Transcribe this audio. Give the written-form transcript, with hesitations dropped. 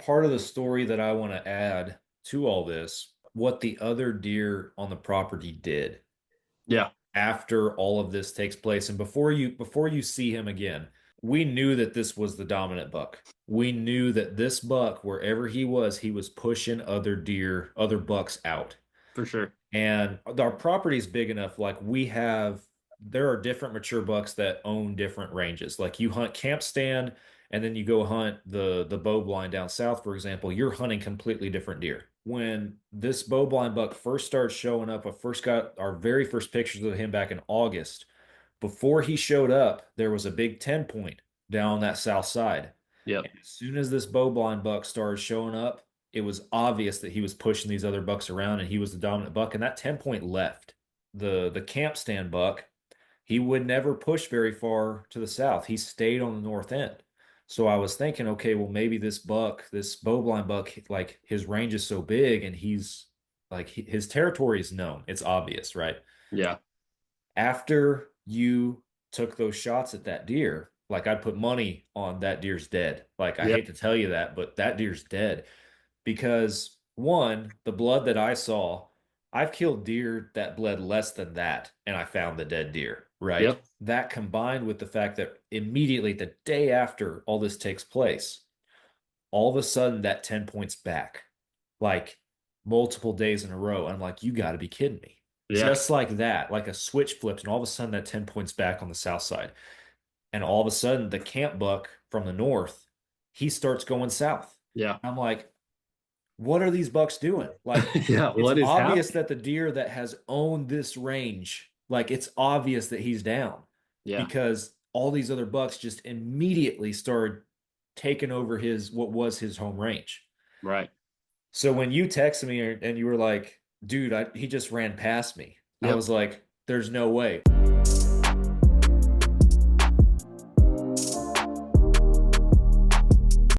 part of the story that I want to add to all this, what the other deer on the property did Yeah, after all of this takes place and before you see him again. We knew that this was the dominant buck. We knew that this buck, wherever he was pushing other deer, other bucks out. for sure. And our property is big enough, like there are different mature bucks that own different ranges. Like you hunt camp stand and then you go hunt the bow blind down south, for example, you're hunting completely different deer. When this bow blind buck first started showing up, I first got our very first pictures of him back in August. Before he showed up, there was a big 10 point down that south side. Yep. And as soon as this bow blind buck started showing up, it was obvious that he was pushing these other bucks around and he was the dominant buck. And that 10 point left. The camp stand buck, he would never push very far to the south. He stayed on the north end. So I was thinking, okay, well, maybe this buck, this bow blind buck, like his range is so big and he's like his territory is known. It's obvious, right? Yeah. After you took those shots at that deer, like I'd put money on that deer's dead. Like I hate Yep. to tell you that, but that deer's dead because one, the blood that I saw, I've killed deer that bled less than that, and I found the dead deer, right? Yep. That combined with the fact that immediately the day after all this takes place, all of a sudden that 10 points back, like multiple days in a row. I'm like, you got to be kidding me. Yeah. Just like that, like a switch flips, and all of a sudden that 10 points back on the south side. And all of a sudden the camp buck from the north, he starts going south. Yeah. I'm like, what are these bucks doing? Like, Yeah. it's What is obvious happening? that the deer that has owned this range, like, it's obvious that he's down Yeah. because all these other bucks just immediately started taking over what was his home range. Right. So when you texted me and you were like, dude, he just ran past me, I Yep. was like, there's no way.